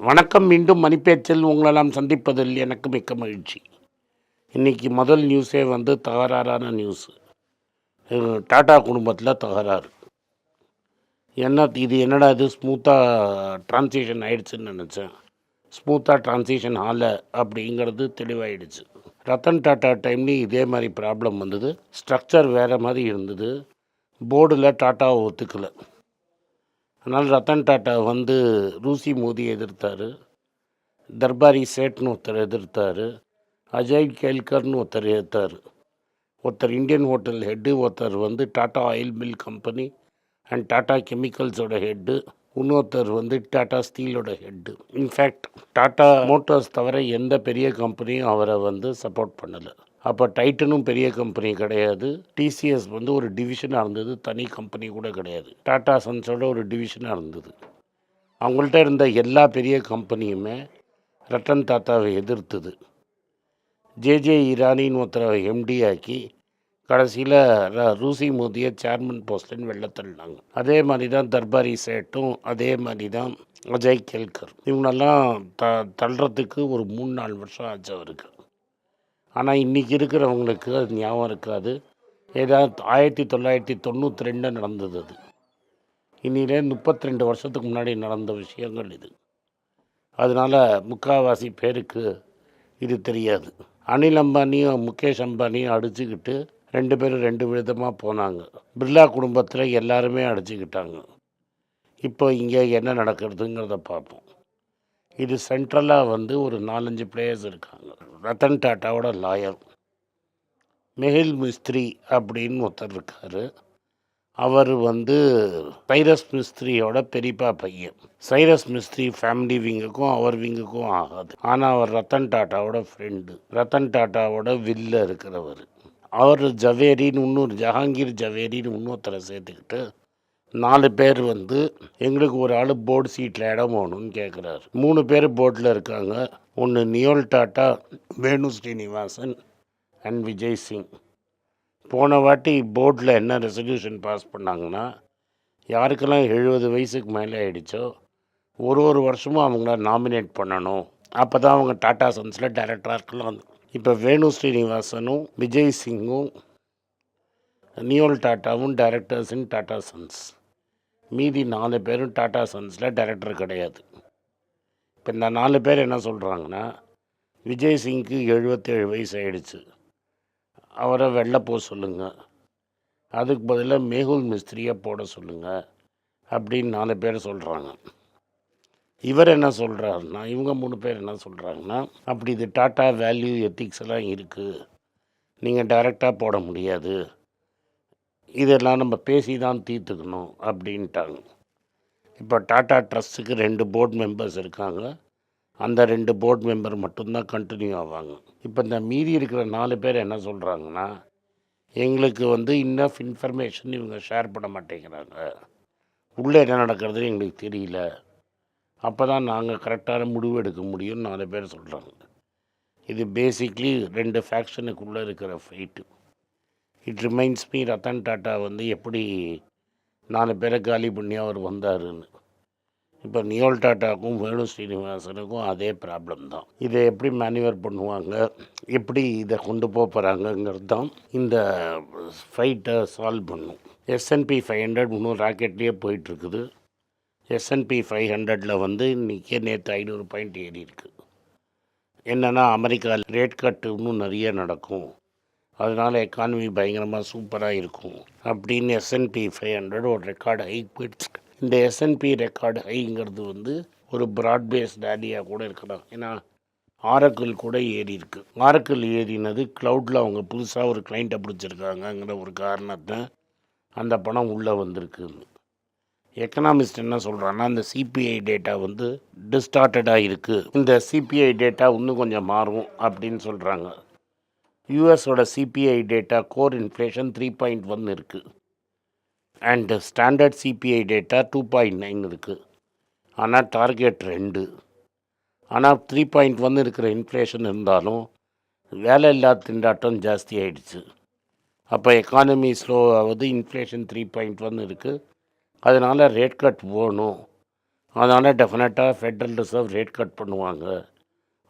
வணக்கம். மீண்டும் மணிப்பேச்சில் உங்களெல்லாம் சந்திப்பதில் எனக்கு மிக்க மகிழ்ச்சி. இன்றைக்கி முதல் நியூஸே தகராறான நியூஸு. டாடா குடும்பத்தில் தகராறு. என்னடா இது ஸ்மூத்தாக ட்ரான்சிஷன் ஆகிடுச்சுன்னு நினச்சேன். ஸ்மூத்தாக ட்ரான்சிஷன் ஆகலை அப்படிங்கிறது தெளிவாயிடுச்சு. ரத்தன் டாட்டா டைம்லேயும் இதே மாதிரி ப்ராப்ளம் வந்தது. ஸ்ட்ரக்சர் வேறு மாதிரி இருந்தது. போர்டில் டாட்டாவை ஒத்துக்கலை. அதனால் ரத்தன் டாட்டா ரூசி மோதியை எதிர்த்தார். தர்பாரி சேட்னு ஒருத்தர் எதிர்த்தார். அஜய் கேல்கர்னு ஒருத்தர் எதிர்த்தார். ஒருத்தர் இந்தியன் ஹோட்டல் ஹெட்டு, ஒருத்தர் Tata oil mill company and Tata கெமிக்கல்ஸோட ஹெட்டு, இன்னொருத்தர் டாட்டா ஸ்டீலோட ஹெட்டு. இன்ஃபேக்ட் டாட்டா மோட்டார்ஸ் தவிர எந்த பெரிய கம்பெனியும் அவரை சப்போர்ட் பண்ணலை. அப்போ டைட்டனும் பெரிய கம்பெனி கிடையாது. டிசிஎஸ் ஒரு டிவிஷனாக இருந்தது, தனி கம்பெனி கூட கிடையாது. டாட்டா சன்ஸோட ஒரு டிவிஷனாக இருந்தது. அவங்கள்ட்ட இருந்த எல்லா பெரிய கம்பெனியுமே ரத்தன் டாட்டாவை எதிர்த்தது. ஜேஜே இரானின்னு ஒருத்தரை எம்டி ஆக்கி கடைசியில் ரூசி மோதியை சேர்மன் போஸ்ட்லன்னு வெளில தள்ளினாங்க. அதே மாதிரி தான் தர்பாரி சேட்டும், அதே மாதிரி தான் அஜய் கேல்கர். இவங்களெல்லாம் தள்ளுறதுக்கு ஒரு 3-4 வருஷம் ஆச்சு அவருக்கு. ஆனால் இன்றைக்கி இருக்கிறவங்களுக்கு அது ஞாபகம் இருக்காது. ஏதாவது 1992 நடந்தது. அது இன்னிலே 32 வருஷத்துக்கு முன்னாடி நடந்த விஷயங்கள் இது. அதனால் முக்கால்வாசி பேருக்கு இது தெரியாது. அனில் அம்பானியும் முகேஷ் அம்பானியும் அடிச்சுக்கிட்டு 2 பேரும் 2 விதமாக போனாங்க. பிர்லா குடும்பத்தில் எல்லாருமே அடிச்சுக்கிட்டாங்க. இப்போ இங்கே என்ன நடக்கிறதுங்கிறத பார்ப்போம். இது சென்ட்ரலாக ஒரு 4-5 பிளேயர்ஸ் இருக்காங்க. ரத்தன் டாட்டாவோட லாயர் மெஹில் மிஸ்த்ரி அப்படின்னு ஒருத்தர் இருக்கார். அவர் சைரஸ் மிஸ்த்ரியோட பெரியப்பா பையன். சைரஸ் மிஸ்த்ரி ஃபேமிலி விங்குக்கும் அவர் விங்குக்கும் ஆகாது. ஆனால் அவர் ரத்தன் டாட்டாவோட ஃப்ரெண்டு, ரத்தன் டாட்டாவோட வில்ல இருக்கிறவர். அவர் ஜவேரின்னு ஜஹாங்கீர் ஜவேரின்னு இன்னொருத்தரை சேர்த்துக்கிட்டு 4 பேர் எங்களுக்கு ஒரு ஆள் போர்டு சீட்டில் இடம் வேணும்னு கேட்குறாரு. 3 பேர் போர்டில் இருக்காங்க. ஒன்று Noel tata, Venu Srinivasan and Vijay Singh. போன வாட்டி போர்டில் என்ன ரெசல்யூஷன் பாஸ் பண்ணாங்கன்னா, யாருக்கெல்லாம் 70 வயசுக்கு மேலே ஆகிடுச்சோ ஒரு வருஷமும் அவங்கள நாமினேட் பண்ணணும். அப்போ தான் அவங்க டாட்டா சன்ஸில் டைரக்டராக இருக்கலாம். இப்போ வேணு ஸ்ரீனிவாசனும் விஜய் சிங்கும் நியோல் டாட்டாவும் டைரக்டர்ஸ் இன் டாட்டா சன்ஸ். மீதி 4 பேரும் டாட்டா சன்ஸில் டைரக்டர் கிடையாது. இப்போ இந்த 4 பேர் என்ன சொல்கிறாங்கன்னா, விஜய் சிங்க்கு 77 வயசு ஆகிடுச்சு, அவரை வெளில போக சொல்லுங்கள், அதுக்கு பதிலாக மேகுல் மிஸ்திரியை போட சொல்லுங்கள் அப்படின்னு 4 பேர் சொல்கிறாங்க. இவர் என்ன சொல்கிறாருன்னா, இவங்க 3 பேர் என்ன சொல்கிறாங்கன்னா, அப்படி இது டாட்டா வேல்யூ எத்திக்ஸ் எல்லாம் இருக்குது, நீங்கள் டைரெக்டாக போட முடியாது, இதெல்லாம் நம்ம பேசி தான் தீர்த்துக்கணும் அப்படின்ட்டாங்க. இப்போ டாட்டா ட்ரஸ்ட்டுக்கு 2 போர்டு மெம்பர்ஸ் இருக்காங்க. அந்த 2 போர்டு மெம்பர் மட்டும்தான் கண்டினியூ ஆவாங்க. இப்போ இந்த மீதி இருக்கிற 4 பேர் என்ன சொல்கிறாங்கன்னா, எங்களுக்கு இன்னஃப் இன்ஃபர்மேஷன் இவங்க ஷேர் பண்ண மாட்டேங்கிறாங்க, உள்ளே என்ன நடக்கிறதுன்னு எங்களுக்கு தெரியல, அப்போ தான் நாங்கள் கரெக்டான முடிவு எடுக்க முடியும்னு 4 பேர் சொல்கிறாங்க. இது பேசிக்லி 2 ஃபேக்ஷனுக்குள்ளே இருக்கிற fight. It remains me Ratan Tata எப்படி 4 பேரை காலி பண்ணி அவர் வந்தாருன்னு. இப்போ நியோல் டாட்டாவுக்கும் வேணு ஸ்ரீனிவாசனுக்கும் அதே ப்ராப்ளம் தான். இதை எப்படி மேனுவர் பண்ணுவாங்க, எப்படி இதை கொண்டு போகிறாங்கிறது தான் இந்த ஃபைட்டை சால்வ் பண்ணும். S&P 500 இன்னும் ராக்கெட்லேயே போயிட்டுருக்குது. S&P 500 இன்றைக்கே நேற்று 500 பாயிண்ட் ஏறி இருக்குது. என்னென்னா, அமெரிக்கா ரேட் கட்டு இன்னும் நிறைய நடக்கும், அதனால் எக்கானமி பயங்கரமாக சூப்பராக இருக்கும் அப்படின்னு S&P 500 ஒரு ரெக்கார்டு ஹை போயிடுச்சு. இந்த S&P ரெக்கார்டு ஹைங்கிறது ஒரு ப்ராட் பேஸ்ட் ஏரியா கூட இருக்கலாம். ஏன்னா ஆரக்கிள் கூட ஏறி இருக்குது. ஆரக்கிள் ஏறினது க்ளவுடில் அவங்க புதுசாக ஒரு கிளைண்ட்டை பிடிச்சிருக்காங்கங்கிற ஒரு காரணத்தை அந்த பணம் உள்ளே வந்திருக்குன்னு. எக்கனாமிஸ்ட் என்ன சொல்கிறான்னா, இந்த CPI டேட்டா டிஸ்டார்டடாக இருக்குது, இந்த CPI டேட்டா இன்னும் கொஞ்சம் மாறும் அப்படின்னு சொல்கிறாங்க. யூஎஸோட CPI டேட்டா கோர் இன்ஃப்ளேஷன் 3.1 இருக்குது அண்ட் ஸ்டாண்டர்ட் CPI டேட்டா 2.9 இருக்குது. ஆனால் டார்கெட் 2. ஆனால் 3.1 இருக்கிற இன்ஃப்ளேஷன் இருந்தாலும் வேலை இல்லாத திண்டாட்டம் ஜாஸ்தி ஆகிடுச்சு. அப்போ எக்கானமி ஸ்லோ ஆகுது, இன்ஃப்ளேஷன் 3.1 இருக்குது, அதனால் ரேட் கட் போகணும் அதனால் டெஃபினட்டாக ஃபெட்ரல் ரிசர்வ் ரேட் கட் பண்ணுவாங்க.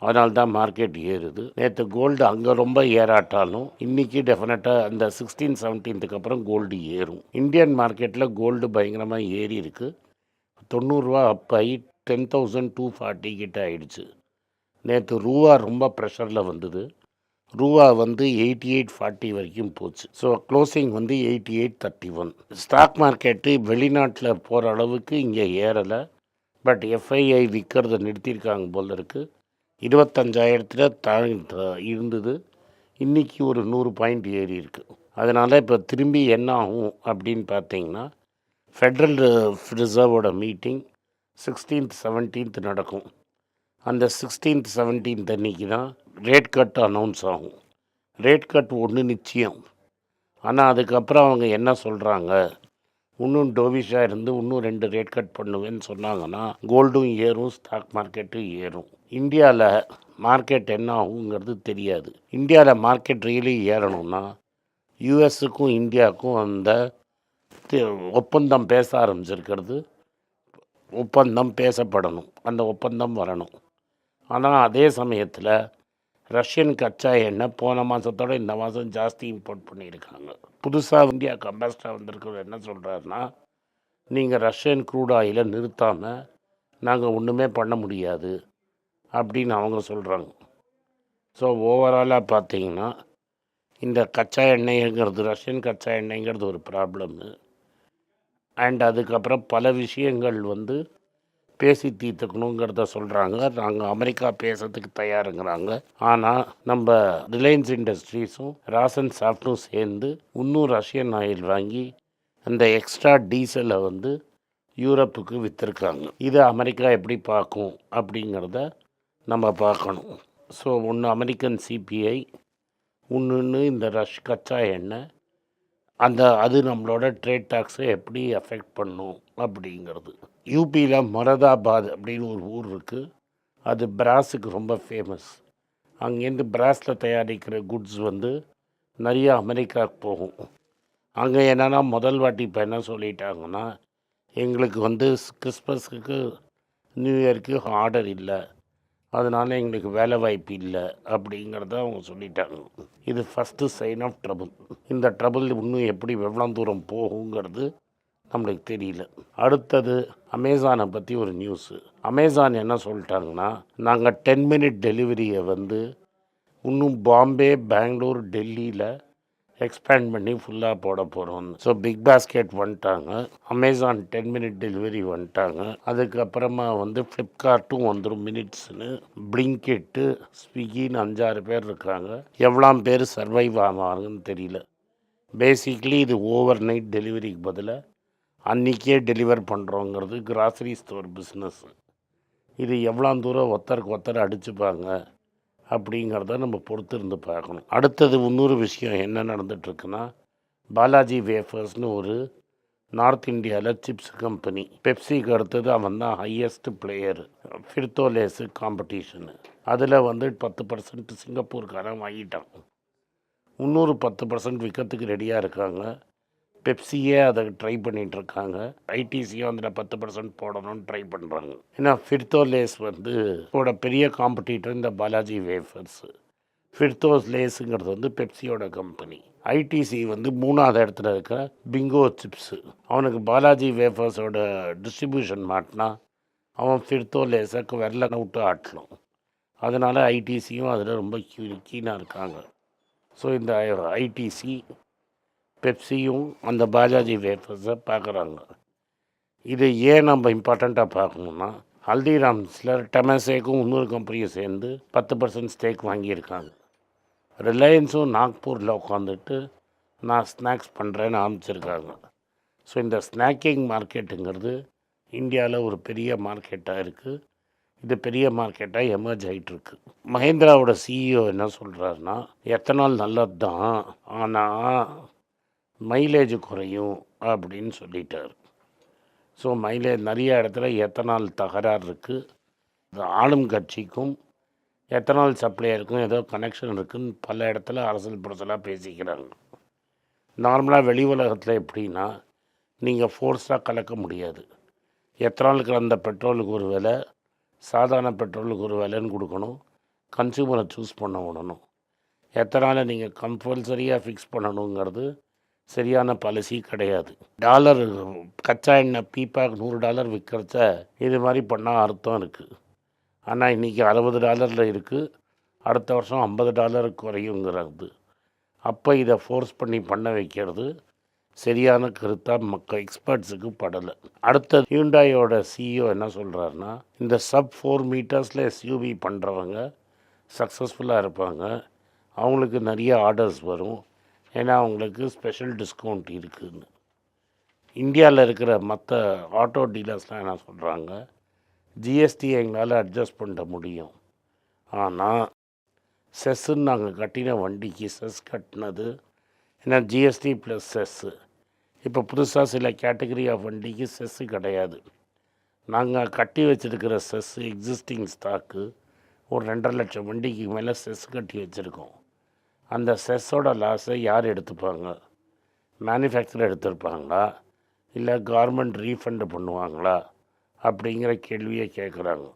அதனால தான் மார்க்கெட் ஏறுது. நேற்று கோல்டு அங்கே ரொம்ப ஏறாட்டாலும் இன்றைக்கி டெஃபினட்டாக அந்த 16-17க்கு அப்புறம் கோல்டு ஏறும். இந்தியன் மார்க்கெட்டில் கோல்டு பயங்கரமாக ஏறி இருக்குது. 90 ரூபா அப் ஆகி 10,240 கிட்ட ஆயிடுச்சு. நேற்று ரூபா ரொம்ப ப்ரெஷரில் வந்தது. ரூபா வந்து 88.40 வரைக்கும் போச்சு. ஸோ க்ளோசிங் வந்து 88.31. ஸ்டாக் மார்க்கெட்டு வெளிநாட்டில் போகிற அளவுக்கு இங்கே ஏறலை. பட் எஃப்ஐஐ விற்கிறத நிறுத்தியிருக்காங்க போல இருக்குது. 25,000 இருந்தது. இன்றைக்கி ஒரு 100 பாயிண்ட் ஏறி இருக்குது. அதனால் இப்போ திரும்பி என்ன ஆகும் அப்படின்னு பார்த்தீங்கன்னா, ஃபெட்ரல் ரிசர்வோட மீட்டிங் 16th 17th நடக்கும். அந்த 16th 17th அன்றைக்கி தான் ரேட் கட் அனௌன்ஸ் ஆகும். ரேட் கட் ஒன்று நிச்சயம். ஆனால் அதுக்கப்புறம் அவங்க என்ன சொல்கிறாங்க, இன்னும் டோவிஷா இருந்து இன்னும் 2 ரேட் கட் பண்ணுவேன்னு சொன்னாங்கன்னா கோல்டும் ஏறும், ஸ்டாக் மார்க்கெட்டும் ஏறும். இந்தியாவில் மார்க்கெட் என்ன ஆகுங்கிறது தெரியாது. இந்தியாவில் மார்க்கெட் ரியலி ஏறணும்னா யூஎஸுக்கும் இந்தியாவுக்கும் அந்த ஒப்பந்தம் பேச ஆரம்பிச்சிருக்கிறது. ஒப்பந்தம் பேசப்படணும், அந்த ஒப்பந்தம் வரணும். ஆனால் அதே சமயத்தில் ரஷ்யன் கச்சா எண்ணெய் போன மாதத்தோட இந்த மாதம் ஜாஸ்தி இம்போர்ட் பண்ணியிருக்காங்க. புதுசாக இந்தியாவுக்கு அம்பாசிடர் வந்திருக்கிறது என்ன சொல்கிறாருன்னா, நீங்கள் ரஷ்யன் க்ரூட் ஆயிலை நிறுத்தாமல் நாங்கள் ஒன்றுமே பண்ண முடியாது அப்படின்னு அவங்க சொல்கிறாங்க. ஸோ ஓவராலாக பார்த்தீங்கன்னா இந்த கச்சா எண்ணெய்ங்கிறது, ரஷ்யன் கச்சா எண்ணெய்ங்கிறது ஒரு ப்ராப்ளம்மு. அண்ட் அதுக்கப்புறம் பல விஷயங்கள் வந்து பேசி தீர்த்துக்கணுங்கிறத சொல்கிறாங்க. நாங்கள் அமெரிக்கா பேசுறதுக்கு தயாருங்கிறாங்க. ஆனால் நம்ம ரிலையன்ஸ் இண்டஸ்ட்ரீஸும் ராசன் சாஃப்ட்டும் சேர்ந்து இன்னும் ரஷ்யன் ஆயில் வாங்கி அந்த எக்ஸ்ட்ரா டீசலை வந்து யூரோப்புக்கு விற்றுருக்காங்க. இதை அமெரிக்கா எப்படி பார்க்கும் அப்படிங்கிறத நம்ம பார்க்கணும். ஸோ ஒன்று அமெரிக்கன் சிபிஐ, இன்னொன்று இந்த கச்சா எண்ணெய், அது நம்மளோட ட்ரேட் டாக்ஸை எப்படி அஃபெக்ட் பண்ணும் அப்படிங்கிறது. யூபியில் மொரதாபாத் அப்படின்னு ஒரு ஊர் இருக்குது. அது பிராஸுக்கு ரொம்ப ஃபேமஸ். அங்கேருந்து பிராஸில் தயாரிக்கிற குட்ஸ் வந்து நிறைய அமெரிக்காவுக்கு போகும். அங்கே என்னென்னா முதல் வாட்டி இப்போ என்ன சொல்லிட்டாங்கன்னா, எங்களுக்கு வந்து கிறிஸ்மஸுக்கு நியூ இயருக்கு ஆர்டர் இல்லை, அதனால் எங்களுக்கு வேலை வாய்ப்பு இல்லை அப்படிங்கிறத அவங்க சொல்லிட்டாங்க. இது ஃபஸ்ட்டு சைன் ஆஃப் ட்ரபுள். இந்த ட்ரபுள் இன்னும் எப்படி எவ்வளோ தூரம் போகுங்கிறது நம்மளுக்கு தெரியல. அடுத்தது அமேசானை பற்றி ஒரு நியூஸு. அமேசான் என்ன சொல்லிட்டாங்கன்னா, நாங்கள் 10 minute டெலிவரியை வந்து இன்னும் பாம்பே, பெங்களூர், டெல்லியில் எக்ஸ்பேண்ட் பண்ணி ஃபுல்லாக போட போகிறோம். ஸோ பிக் பாஸ்கெட் வந்துட்டாங்க, அமேசான் 10 minute டெலிவரி வந்துட்டாங்க. அதுக்கப்புறமா வந்து ஃப்ளிப்கார்ட்டும் வந்துடும் மினிட்ஸ்னு. பிளிங்கெட்டு, ஸ்விக்கின்னு 5-6 பேர் இருக்காங்க. எவ்வளோ பேர் சர்வைவ் ஆவாங்கன்னு தெரியல. பேசிக்லி இது ஓவர் நைட் டெலிவரிக்கு பதிலாக அன்றைக்கே டெலிவர் பண்ணுறோங்கிறது கிராசரி ஸ்டோர் பிஸ்னஸ். இது எவ்வளோ தூரம் ஒருத்தருக்கு அடிச்சுப்பாங்க அப்படிங்கிறத நம்ம பொறுத்து இருந்து பார்க்கணும். அடுத்தது இன்னொரு விஷயம் என்ன நடந்துகிட்ருக்குன்னா, பாலாஜி வேஃபர்ஸ்னு ஒரு நார்த் இந்தியாவில் சிப்ஸ் கம்பெனி, பெப்சிக்கு அடுத்தது அவன் தான் ஹையஸ்ட் பிளேயர். ஃபிர்தோலேஸு காம்படிஷனு அதில் வந்து 10% சிங்கப்பூர்காரன் வாங்கிட்டான். இன்னொரு 10% விற்கிறதுக்கு ரெடியாக இருக்காங்க. பெப்சியே அதை ட்ரை பண்ணிகிட்ருக்காங்க. ஐடிசியும் அதில் 10% போடணும்னு ட்ரை பண்ணுறாங்க. ஏன்னா ஃபிர்தோலேஸ் வந்து இதோட பெரிய காம்படிட்டர் இந்த பாலாஜி வேஃபர்ஸு. ஃபிர்தோஸ் லேஸுங்கிறது வந்து பெப்சியோட கம்பெனி. ஐடிசி வந்து 3ஆவது இடத்துல இருக்க பிங்கோ சிப்ஸு. அவனுக்கு பாலாஜி வேஃபர்ஸோட டிஸ்ட்ரிபியூஷன் மாட்டினா அவன் ஃபிர்தோலேஸை வெள்ளை விட்டு ஆட்டணும். அதனால் ஐடிசியும் அதில் ரொம்ப கீனாக இருக்காங்க. ஸோ இந்த ஐடிசி, பெப்சியும் அந்த பாலாஜி வேஃபர்ஸை பார்க்குறாங்க. இது ஏன் நம்ம இம்பார்ட்டண்ட்டாக பார்க்கணுன்னா, ஹல்திராம்ஸில் டெமசேக்கும் இன்னொரு கம்பெனியும் சேர்ந்து 10% ஸ்டேக் வாங்கியிருக்காங்க. ரிலையன்ஸும் நாக்பூரில் உட்காந்துட்டு நான் ஸ்நாக்ஸ் பண்ணுறேன்னு ஆரம்பிச்சிருக்காங்க. ஸோ இந்த ஸ்நாக்கிங் மார்க்கெட்டுங்கிறது இந்தியாவில் ஒரு பெரிய மார்க்கெட்டாக இருக்குது. இது பெரிய மார்க்கெட்டாக எமர்ஜ் ஆகிட்டுருக்கு. மஹேந்திராவோட சிஇஓ என்ன சொல்கிறாருன்னா, எத்தனால் நல்லது தான், ஆனால் மைலேஜ் குறையும் அப்படின்னு சொல்லிட்டார். ஸோ மைலேஜ் நிறைய இடத்துல எத்தனால் தகராறு இருக்குது. ஆளும் கட்சிக்கும் எத்தனால் சப்ளையருக்கும் ஏதோ கனெக்ஷன் இருக்குதுன்னு பல இடத்துல அரசியல் புரசலாக பேசிக்கிறாங்க. நார்மலாக வெளி உலகத்தில் எப்படின்னா, நீங்கள் ஃபோர்ஸாக கலக்க முடியாது. எத்தனாலுக்கு அந்த பெட்ரோலுக்கு ஒரு விலை, சாதாரண பெட்ரோலுக்கு ஒரு விலைன்னு கொடுக்கணும். கன்சியூமரை சூஸ் பண்ண விடணும். எத்தனால நீங்கள் கம்பல்சரியாக ஃபிக்ஸ் பண்ணணுங்கிறது சரியான பாலிசி கிடையாது. டாலர் கச்சா எண்ணெய் பீப்பாக $100 விற்கிறச்ச இது மாதிரி பண்ணால் அர்த்தம் இருக்குது. ஆனால் இன்றைக்கி $60 இருக்குது, அடுத்த வருஷம் $50 குறையுங்கிறது. அப்போ இதை ஃபோர்ஸ் பண்ணி பண்ண வைக்கிறது சரியான கருத்தாக எக்ஸ்பர்ட்ஸுக்கு படலை. அடுத்த ஹியூண்டாயோட சிஇஓ என்ன சொல்கிறாருன்னா, இந்த சப் 4 மீட்டர்ஸில் எஸ்யூவி பண்ணுறவங்க சக்ஸஸ்ஃபுல்லாக இருப்பாங்க, அவங்களுக்கு நிறைய ஆர்டர்ஸ் வரும், ஏன்னா அவங்களுக்கு ஸ்பெஷல் டிஸ்கவுண்ட் இருக்குதுன்னு. இந்தியாவில் இருக்கிற மற்ற ஆட்டோ டீலர்ஸ்லாம் என்ன சொல்கிறாங்க, ஜிஎஸ்டி எங்களால் அட்ஜஸ்ட் பண்ண முடியும், ஆனால் செஸ்ஸுன்னு நாங்கள் கட்டின வண்டிக்கு செஸ் கட்டினது, ஏன்னா ஜிஎஸ்டி ப்ளஸ் செஸ்ஸு. இப்போ புதுசாக சில கேட்டகரி ஆஃப் வண்டிக்கு செஸ்ஸு கிடையாது. நாங்கள் கட்டி வச்சுருக்கிற செஸ்ஸு எக்ஸிஸ்டிங் ஸ்டாக்கு ஒரு 2.5 லட்சம் வண்டிக்கு மேலே செஸ் கட்டி வச்சுருக்கோம். அந்த செஸ்ஸோட லாஸை யார் எடுத்துப்பாங்க? மேனுஃபேக்சர் எடுத்துருப்பாங்களா, இல்லை கவர்மெண்ட் ரீஃபண்டு பண்ணுவாங்களா அப்படிங்கிற கேள்வியை கேட்குறாங்க.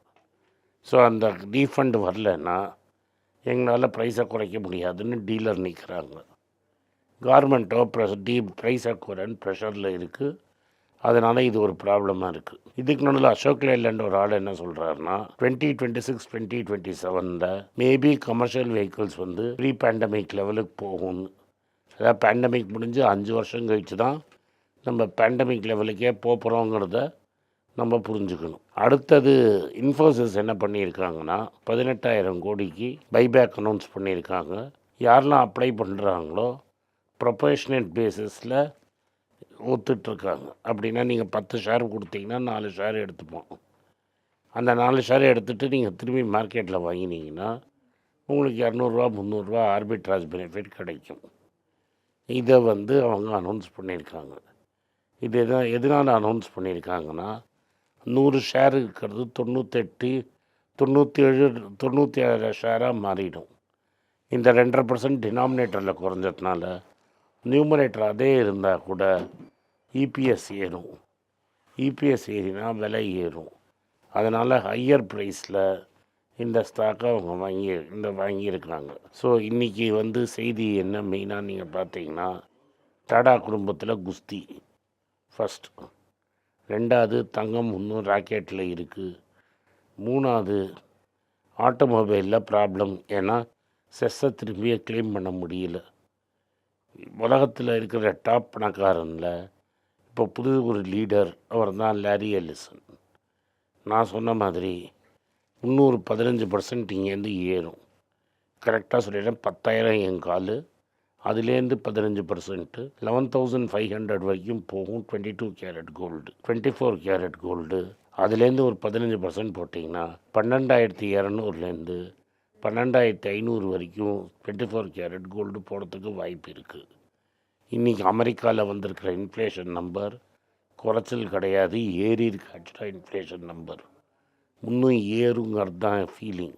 ஸோ அந்த ரீஃபண்டு வரலன்னா எங்களால் ப்ரைஸை குறைக்க முடியாதுன்னு டீலர் நிற்கிறாங்க. கவர்மெண்ட்டோ ப்ரைஸை குறைன்னு ப்ரெஷரில் இருக்குது. அதனால் இது ஒரு ப்ராப்ளமாக இருக்குது. இதுக்கு நடுவில் அசோக் லேலண்ட் ஒரு ஆள் என்ன சொல்கிறாருன்னா, 2026 2027 மேபி கமர்ஷியல் வெஹிக்கிள்ஸ் வந்து ப்ரீ பேண்டமிக் லெவலுக்கு போகும்னு. அதாவது பேண்டமிக் முடிஞ்சு 5 வருஷம் கழித்து தான் நம்ம பேண்டமிக் லெவலுக்கே போகிறோங்கிறத நம்ம புரிஞ்சுக்கணும். அடுத்தது இன்ஃபோசிஸ் என்ன பண்ணியிருக்காங்கன்னா, 18,000 கோடிக்கு பைபேக் அனௌன்ஸ் பண்ணியிருக்காங்க. யாரெல்லாம் அப்ளை பண்ணுறாங்களோ ப்ரொபோஷனேட் பேசிஸில் ஒத்துட்ருக்காங்க. அப்படின்னா நீங்கள் 10 ஷேர் கொடுத்தீங்கன்னா 4 ஷேர் எடுத்துப்போம். அந்த 4 ஷேர் எடுத்துகிட்டு நீங்கள் திரும்பி மார்க்கெட்டில் வாங்கினீங்கன்னா உங்களுக்கு 200 300 ஆர்பிட்ராஜ் பெனிஃபிட் கிடைக்கும். இதை வந்து அவங்க அனௌன்ஸ் பண்ணியிருக்காங்க. இது எதனால் அனௌன்ஸ் பண்ணியிருக்காங்கன்னா, 100 ஷேர் இருக்கிறது 97 ஷேராக மாறிடும். இந்த 2.5% டினாமினேட்டரில் குறைஞ்சதுனால நியூமரேட்டர் அதே இருந்தால் கூட இபிஎஸ் ஏறும். இபிஎஸ் ஏறினா விலை ஏறும். அதனால் ஹையர் ப்ரைஸில் இந்த ஸ்டாக்கை அவங்க வாங்கியிருக்கிறாங்க. ஸோ இன்றைக்கி வந்து செய்தி என்ன மெயினாக நீங்கள் பார்த்தீங்கன்னா, டாடா குடும்பத்தில் குஸ்தி ஃபஸ்ட், 2வது தங்கம் இன்னும் ராக்கெட்டில் இருக்குது, 3வது ஆட்டோமொபைலில் ப்ராப்ளம், ஏன்னா செஸ்ஸை திரும்பியே க்ளைம் பண்ண முடியல. உலகத்தில் இருக்கிற டாப் பணக்காரனில் இப்போ புது ஒரு லீடர், அவர் தான் லாரி எல்லிசன். நான் சொன்ன மாதிரி 15% இங்கேருந்து ஏறும். கரெக்டாக சொல்லிடுறேன், 10,000 என் கால், அதுலேருந்து 15% 11,500 வரைக்கும் போகும். 22 கேரட் கோல்டு, 24 கேரட் கோல்டு, அதுலேருந்து ஒரு 15% போட்டிங்கன்னா 12,200லேருந்து 12,500 வரைக்கும் 24 கேரட் கோல்டு போடுறதுக்கு வாய்ப்பு இருக்குது. இன்றைக்கி அமெரிக்காவில் வந்திருக்கிற இன்ஃப்ளேஷன் நம்பர் குறைச்சல் கிடையாது, ஏறி இருக்கு. ஆக்சுவலாக இன்ஃப்ளேஷன் நம்பர் இன்னும் ஏறுங்கிறது தான் ஃபீலிங்.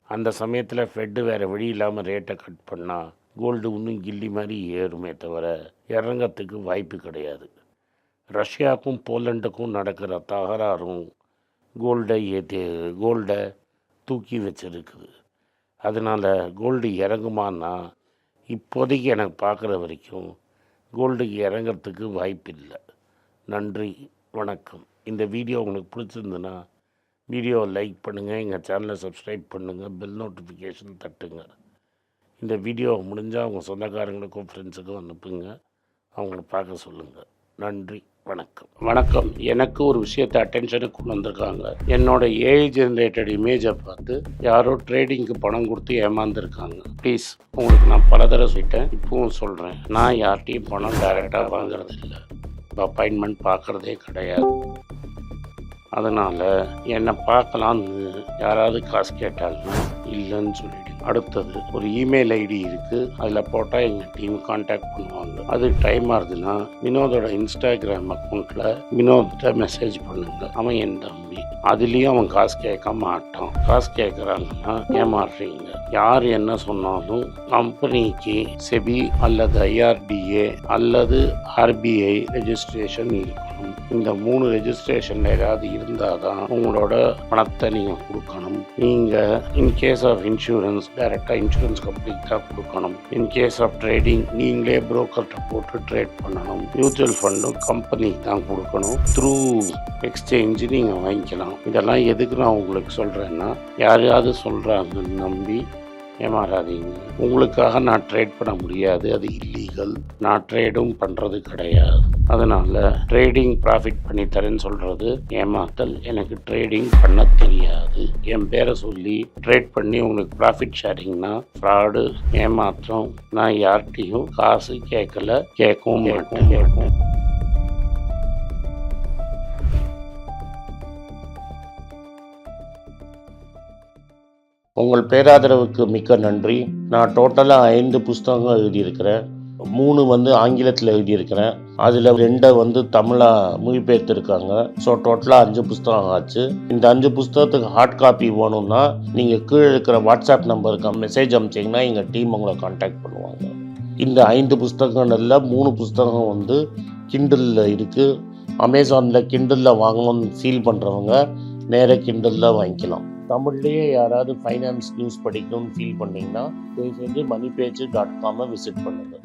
அந்த சமயத்தில் ஃபெட்டு வேறு வழி இல்லாமல் ரேட்டை கட் பண்ணால் கோல்டு இன்னும் கில்லி மாதிரி ஏறுமே தவிர இறங்கிறதுக்கு வாய்ப்பு கிடையாது. ரஷ்யாவுக்கும் போலண்டுக்கும் நடக்கிற தகராறும் கோல்டை தூக்கி வச்சிருக்குது. அதனால் கோல்டு இறங்குமான்னா இப்போதைக்கு எனக்கு பார்க்குற வரைக்கும் கோல்டுக்கு இறங்கிறதுக்கு வாய்ப்பு இல்லை. நன்றி, வணக்கம். இந்த வீடியோ உங்களுக்கு பிடிச்சிருந்துன்னா வீடியோவை லைக் பண்ணுங்கள், எங்கள் சேனலை சப்ஸ்கிரைப் பண்ணுங்கள், பெல் நோட்டிஃபிகேஷன் தட்டுங்க. இந்த வீடியோ முடிஞ்சால் அவங்க சொந்தக்காரங்களுக்கும் ஃப்ரெண்ட்ஸுக்கும் அனுப்புங்க, அவங்கள பார்க்க சொல்லுங்கள். நன்றி, வணக்கம். எனக்கு ஒரு விஷயத்தை அட்டென்ஷனுக்கு கொண்டு வந்திருக்காங்க. என்னோட ஏஐ ஜென்ரேட்டட் இமேஜை பார்த்து யாரோ ட்ரேடிங்க்கு பணம் கொடுத்து ஏமாந்துருக்காங்க. ப்ளீஸ், உங்களுக்கு நான் பல தடவை சொல்லிட்டேன், இப்பவும் சொல்கிறேன், நான் யார்கிட்டையும் பணம் டைரெக்டாக வாங்குறது இல்லை, அப்பாயின்மெண்ட் பார்க்குறதே கிடையாது. அதனால் என்னை பார்க்கலான்னு யாராவது காசு கேட்டாங்கன்னா இல்லைன்னு சொல்லிவிடுங்க. அடுத்தது ஒரு இமெயில் ஐடி இருக்குது, அதில் போட்டால் எங்கள் டீம் கான்டாக்ட் பண்ணுவாங்க. அது டைம் ஆகுதுன்னா வினோதோட இன்ஸ்டாகிராம் அக்கௌண்ட்டில் வினோத்திட்ட மெசேஜ் பண்ணுங்க. அவன் என் தம்பி, அதுலேயும் அவன் காசு கேட்க மாட்டான். காசு கேட்குறாங்கன்னா ஏமாறுறீங்க. யார் என்ன சொன்னாலும் கம்பெனிக்கு செபி அல்லது ஐஆர்டிஏ அல்லது ஆர்பிஐ ரெஜிஸ்ட்ரேஷன் இருக்கணும். இந்த 3 ரெஜிஸ்ட்ரேஷன் ஏதாவது இருந்தால் தான் உங்களோட பணத்தை நீங்கள் கொடுக்கணும். நீங்கள் இன்கேஸ் ஆஃப் இன்சூரன்ஸ் டைரெக்டாக இன்சூரன்ஸ் கம்பெனிக்கு தான் கொடுக்கணும். இன்கேஸ் ஆஃப் ட்ரேடிங் நீங்களே புரோக்கர்கிட்ட போட்டு ட்ரேட் பண்ணணும். மியூச்சுவல் ஃபண்டும் கம்பெனிக்கு தான் கொடுக்கணும். த்ரூ எக்ஸ்சேஞ்சு நீங்கள் வாங்கிக்கலாம். இதெல்லாம் எதுக்கு நான் உங்களுக்கு சொல்கிறேன்னா, யாரையாவது சொல்கிறாங்கன்னு நம்பி ஏமாறாதீங்க. உங்களுக்காக நான் ட்ரேட் பண்ண முடியாது, அது இல்லீகல். நான் ட்ரேடும் பண்ணுறது கிடையாது. அதனால் ட்ரேடிங் ப்ராஃபிட் பண்ணி தரேன்னு சொல்கிறது ஏமாத்தல். எனக்கு ட்ரேடிங் பண்ண தெரியாது. என் பேரை சொல்லி ட்ரேட் பண்ணி உங்களுக்கு ப்ராஃபிட் ஷேரிங்னா ஃப்ராடு, ஏமாற்றம். நான் யார்கிட்டையும் காசு கேட்கல, கேட்கவும் மாட்டேன். உங்கள் பேராதரவுக்கு மிக்க நன்றி. நான் டோட்டலாக 5 புஸ்தகங்கள் எழுதியிருக்கிறேன். 3 ஆங்கிலத்தில் எழுதியிருக்கிறேன். அதில் 2 தமிழாக மொழிபெயர்த்துருக்காங்க. ஸோ டோட்டலாக 5 புஸ்தகம் ஆச்சு. இந்த 5 புஸ்தகத்துக்கு ஹார்ட் காப்பி வேணும்னா நீங்கள் கீழே இருக்கிற வாட்ஸ்அப் நம்பருக்கு மெசேஜ் அனுப்பிச்சிங்கன்னா எங்கள் டீம் உங்களை கான்டாக்ட் பண்ணுவாங்க. இந்த 5 புஸ்தகங்களில் 3 புஸ்தகம் கிண்டலில் இருக்குது. அமேசானில் கிண்டலில் வாங்கணும்னு ஃபீல் பண்ணுறவங்க நேராக கிண்டலில் வாங்கிக்கலாம். தமிழ்லேயே யாராவது ஃபைனான்ஸ் நியூஸ் படிக்கணும்னு ஃபீல் பண்ணிங்கன்னா தயவுசெஞ்சு moneypage.com விசிட் பண்ணுங்கள்.